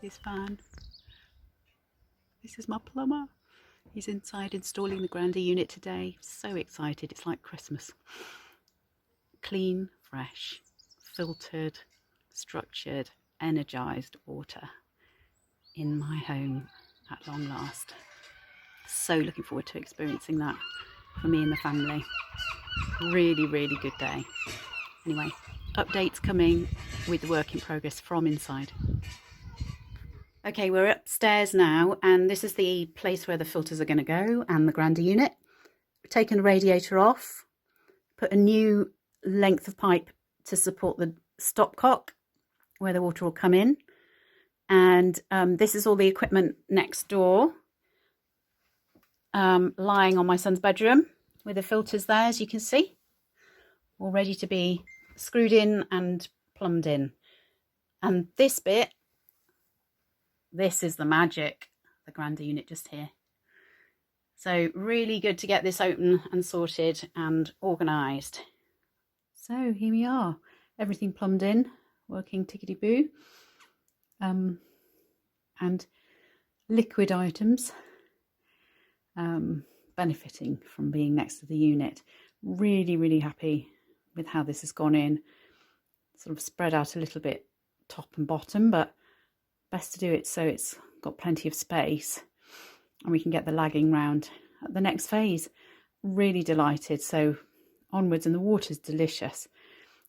this fan. This is my plumber. He's inside installing the Grandeur unit today. So excited, it's like Christmas. Clean, fresh, filtered, structured, energised water in my home at long last. So looking forward to experiencing that for me and the family. Really, really good day. Anyway, updates coming with the work in progress from inside. Okay, we're upstairs now, and this is the place where the filters are going to go and the Grandeur unit. We've taken the radiator off, put a new length of pipe to support the stopcock where the water will come in. And this is all the equipment next door, lying on my son's bedroom with the filters there, as you can see, all ready to be screwed in and plumbed in. And this bit, this is the magic, the Grandeur unit just here. So really good to get this open and sorted and organised. So here we are, everything plumbed in, working tickety-boo. And liquid items benefiting from being next to the unit. Really, really happy with how this has gone in. Sort of spread out a little bit top and bottom, but best to do it so it's got plenty of space and we can get the lagging round at the next phase. Really delighted. So onwards, and the water's delicious.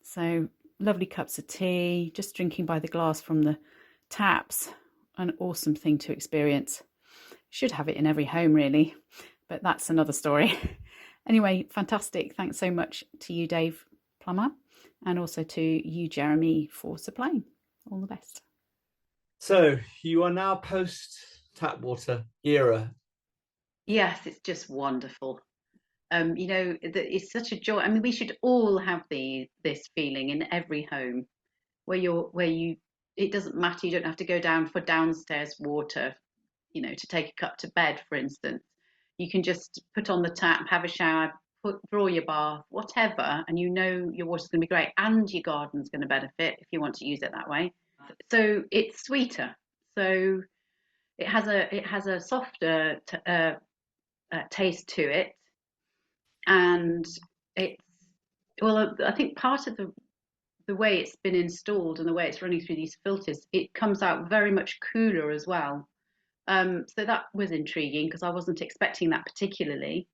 So lovely cups of tea, just drinking by the glass from the taps. An awesome thing to experience. Should have it in every home really, but that's another story. Anyway, fantastic. Thanks so much to you, Dave Plumber, and also to you, Jeremy, for supplying. All the best. So you are now post tap water era. Yes, it's just wonderful. You know, it's such a joy. I mean, we should all have this feeling in every home where it doesn't matter. You don't have to go down for downstairs water, you know, to take a cup to bed, for instance. You can just put on the tap, have a shower, draw your bath, whatever, and you know your water's going to be great, and your garden's going to benefit if you want to use it that way. So it's sweeter. So it has a softer taste to it, and I think part of the way it's been installed and the way it's running through these filters, it comes out very much cooler as well. So that was intriguing because I wasn't expecting that particularly.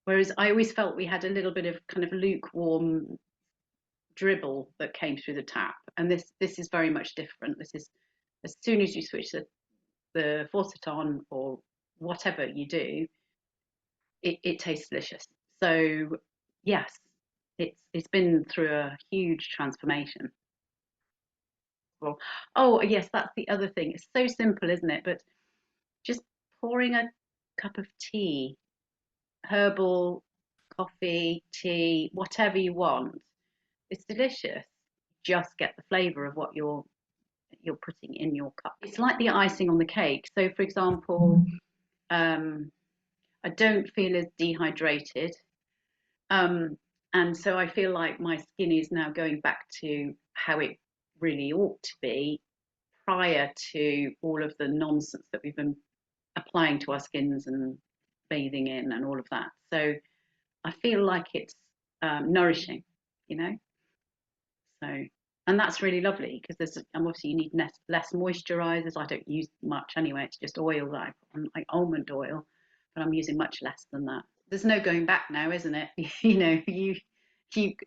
Whereas I always felt we had a little bit of kind of lukewarm dribble that came through the tap, and this is very much different. This is, as soon as you switch the faucet on or whatever you do, it tastes delicious. So yes, it's been through a huge transformation. Well, oh yes, that's the other thing. It's so simple, isn't it? But just pouring a cup of tea, herbal, coffee, tea, whatever you want, it's delicious. Just get the flavour of what you're putting in your cup. It's like the icing on the cake. So, for example, I don't feel as dehydrated, and so I feel like my skin is now going back to how it really ought to be prior to all of the nonsense that we've been applying to our skins and bathing in and all of that. So I feel like it's nourishing, you know. So, and that's really lovely because obviously you need less moisturizers. I don't use much anyway. It's just oil that I put on, like almond oil, but I'm using much less than that. There's no going back now, isn't it? You know, you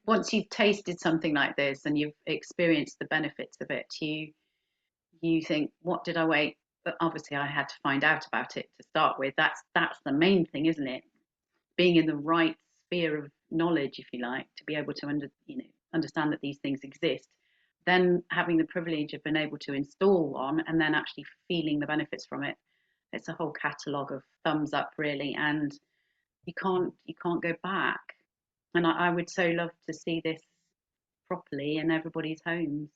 once you've tasted something like this and you've experienced the benefits of it, you think, what did I wait? But obviously I had to find out about it to start with. That's the main thing, isn't it? Being in the right sphere of knowledge, if you like, to be able to understand that these things exist. Then having the privilege of being able to install one and then actually feeling the benefits from it. It's a whole catalogue of thumbs up, really, and you can't go back. And I would so love to see this properly in everybody's homes.